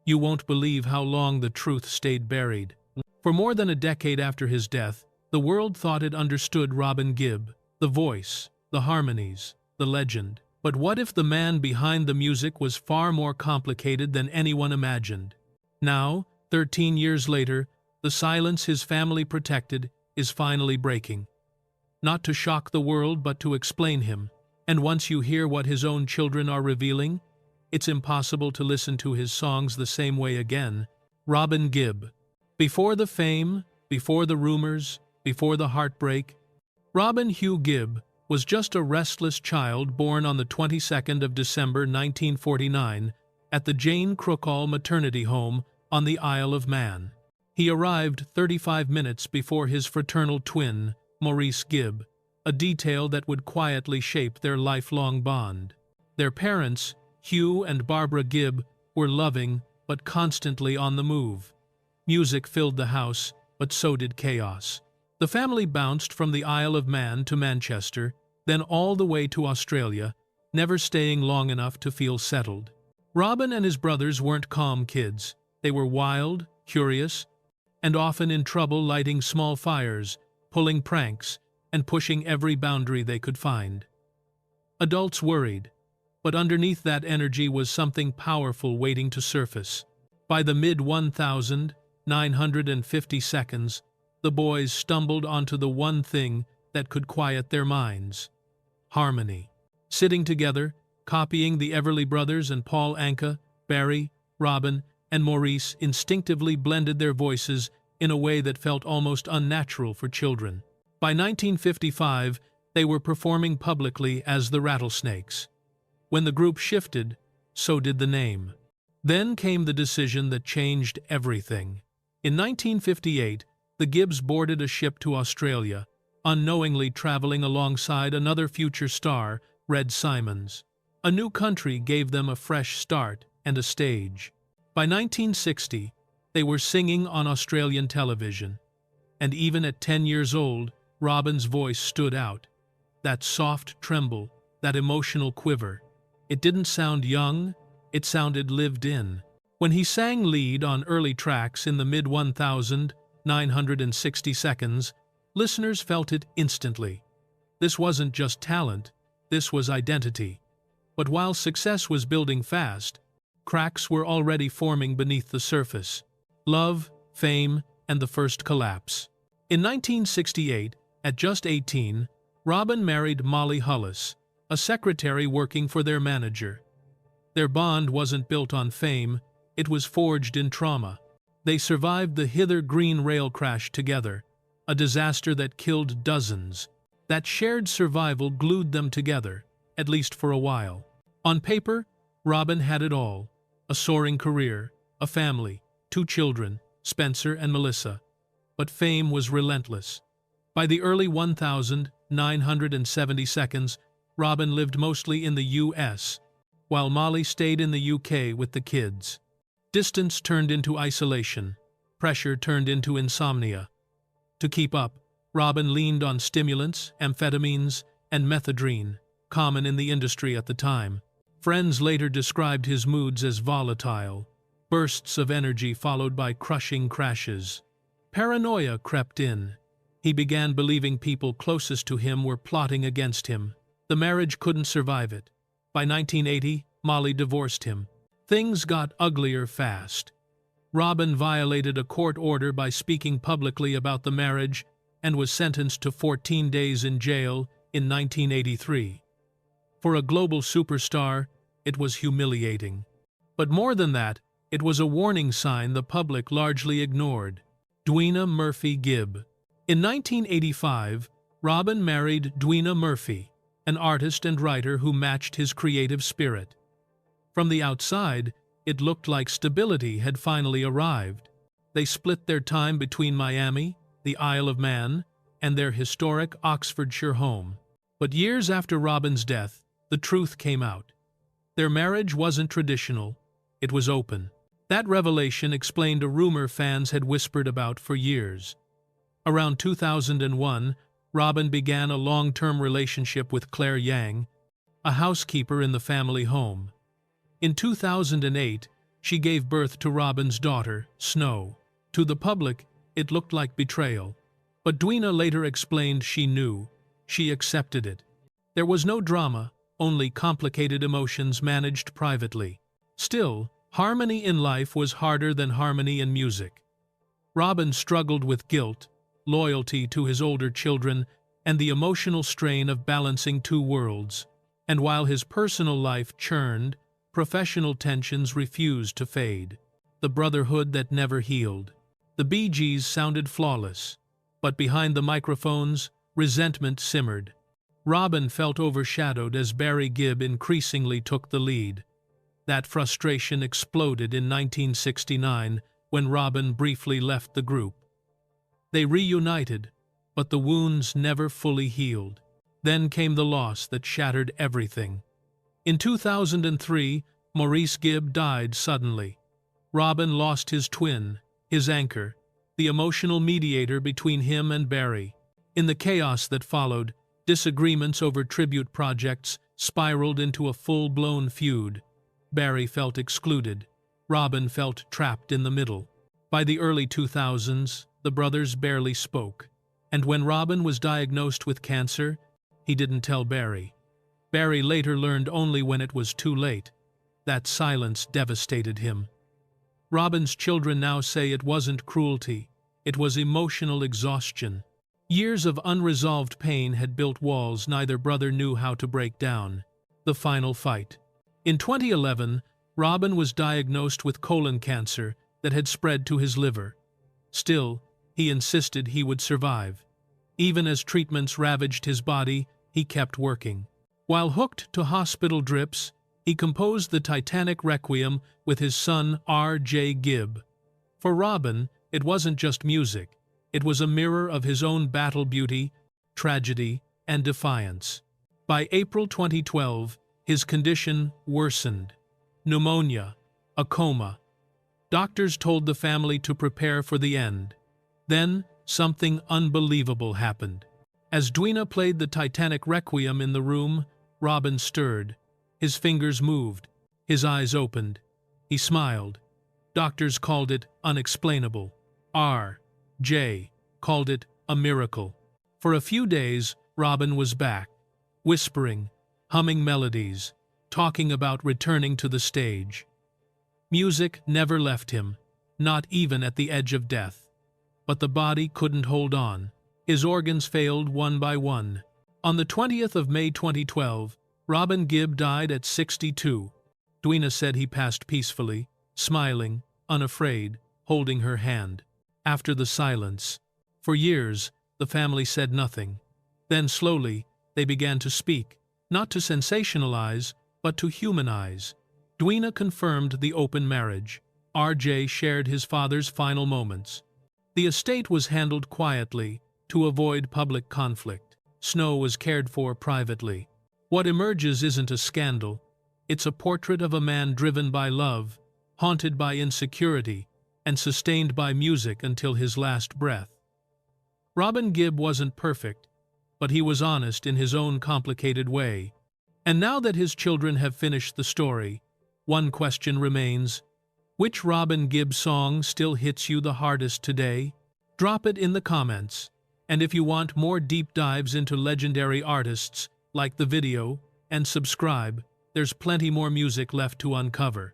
You won't believe how long the truth stayed buried. For more than a decade after his death, the world thought it understood Robin Gibb, the voice, the harmonies, the legend. But what if the man behind the music was far more complicated than anyone imagined? Now, 13 years later, the silence his family protected is finally breaking. Not to shock the world, but to explain him. And once you hear what his own children are revealing, it's impossible to listen to his songs the same way again. Robin Gibb. Before the fame, before the rumors, before the heartbreak, Robin Hugh Gibb was just a restless child born on the 22nd of December 1949 at the Jane Crookall maternity home on the Isle of Man. He arrived 35 minutes before his fraternal twin, Maurice Gibb, a detail that would quietly shape their lifelong bond. Their parents, Hugh and Barbara Gibb, were loving but constantly on the move. Music filled the house, but so did chaos. The family bounced from the Isle of Man to Manchester, then all the way to Australia, never staying long enough to feel settled. Robin and his brothers weren't calm kids. They were wild, curious, and often in trouble lighting small fires, pulling pranks, and pushing every boundary they could find. Adults worried, but underneath that energy was something powerful waiting to surface. By the mid-1950s, the boys stumbled onto the one thing that could quiet their minds: harmony. Sitting together, copying the Everly Brothers and Paul Anka, Barry, Robin, and Maurice instinctively blended their voices in a way that felt almost unnatural for children. By 1955, they were performing publicly as the Rattlesnakes. When the group shifted, so did the name. Then came the decision that changed everything. In 1958, the Gibbs boarded a ship to Australia, unknowingly traveling alongside another future star, Red Simons. A new country gave them a fresh start and a stage. By 1960, they were singing on Australian television. And even at 10 years old, Robin's voice stood out. That soft tremble, that emotional quiver. It didn't sound young, it sounded lived in. When he sang lead on early tracks in the mid-1960s, listeners felt it instantly. This wasn't just talent, this was identity. But while success was building fast, cracks were already forming beneath the surface. Love, fame, and the first collapse. In 1968, at just 18, Robin married Molly Hullis, a secretary working for their manager. Their bond wasn't built on fame, it was forged in trauma. They survived the Hither Green rail crash together, a disaster that killed dozens. That shared survival glued them together, at least for a while. On paper, Robin had it all: a soaring career, a family, 2 children, Spencer and Melissa. But fame was relentless. By the early 1970s, Robin lived mostly in the U.S., while Molly stayed in the U.K. with the kids. Distance turned into isolation. Pressure turned into insomnia. To keep up, Robin leaned on stimulants, amphetamines, and methadone, common in the industry at the time. Friends later described his moods as volatile, bursts of energy followed by crushing crashes. Paranoia crept in. He began believing people closest to him were plotting against him. The marriage couldn't survive it. By 1980, Molly divorced him. Things got uglier fast. Robin violated a court order by speaking publicly about the marriage and was sentenced to 14 days in jail in 1983. For a global superstar, it was humiliating. But more than that, it was a warning sign the public largely ignored. Dwina Murphy Gibb. In 1985, Robin married Dwina Murphy, an artist and writer who matched his creative spirit. From the outside, it looked like stability had finally arrived. They split their time between Miami, the Isle of Man, and their historic Oxfordshire home. But years after Robin's death, the truth came out. Their marriage wasn't traditional, it was open. That revelation explained a rumor fans had whispered about for years. Around 2001, Robin began a long-term relationship with Claire Yang, a housekeeper in the family home. In 2008, She gave birth to Robin's daughter, Snow. To the public, it looked like betrayal. But Dwina later explained she knew. She accepted it. There was no drama, only complicated emotions managed privately. Still, harmony in life was harder than harmony in music. Robin struggled with guilt, loyalty to his older children, and the emotional strain of balancing two worlds. And while his personal life churned, professional tensions refused to fade. The brotherhood that never healed. The Bee Gees sounded flawless, but behind the microphones, resentment simmered. Robin felt overshadowed as Barry Gibb increasingly took the lead. That frustration exploded in 1969 when Robin briefly left the group. They reunited, but the wounds never fully healed. Then came the loss that shattered everything. In 2003, Maurice Gibb died suddenly. Robin lost his twin, his anchor, the emotional mediator between him and Barry. In the chaos that followed, disagreements over tribute projects spiraled into a full-blown feud. Barry felt excluded. Robin felt trapped in the middle. By the early 2000s, the brothers barely spoke. And when Robin was diagnosed with cancer, he didn't tell Barry. Barry later learned only when it was too late. That silence devastated him. Robin's children now say it wasn't cruelty, it was emotional exhaustion. Years of unresolved pain had built walls neither brother knew how to break down. The final fight. In 2011, Robin was diagnosed with colon cancer that had spread to his liver. Still, he insisted he would survive. Even as treatments ravaged his body, he kept working. While hooked to hospital drips, he composed the Titanic Requiem with his son R.J. Gibb. For Robin, it wasn't just music. It was a mirror of his own battle beauty, tragedy, and defiance. By April 2012, his condition worsened. Pneumonia, a coma. Doctors told the family to prepare for the end. Then, something unbelievable happened. As Dwina played the Titanic Requiem in the room, Robin stirred. His fingers moved. His eyes opened. He smiled. Doctors called it unexplainable. R.J. called it a miracle. For a few days, Robin was back, whispering, humming melodies, talking about returning to the stage. Music never left him, not even at the edge of death. But the body couldn't hold on. His organs failed one by one. On the 20th of May 2012, Robin Gibb died at 62. Dwina said he passed peacefully, smiling, unafraid, holding her hand. After the silence, for years, the family said nothing. Then slowly, they began to speak, not to sensationalize, but to humanize. Dwina confirmed the open marriage. R.J. shared his father's final moments. The estate was handled quietly, to avoid public conflict. Snow was cared for privately. What emerges isn't a scandal. It's a portrait of a man driven by love, haunted by insecurity, and sustained by music until his last breath. Robin Gibb wasn't perfect, but he was honest in his own complicated way. And now that his children have finished the story, one question remains: which Robin Gibb song still hits you the hardest today? Drop it in the comments. And if you want more deep dives into legendary artists, like the video and subscribe. There's plenty more music left to uncover.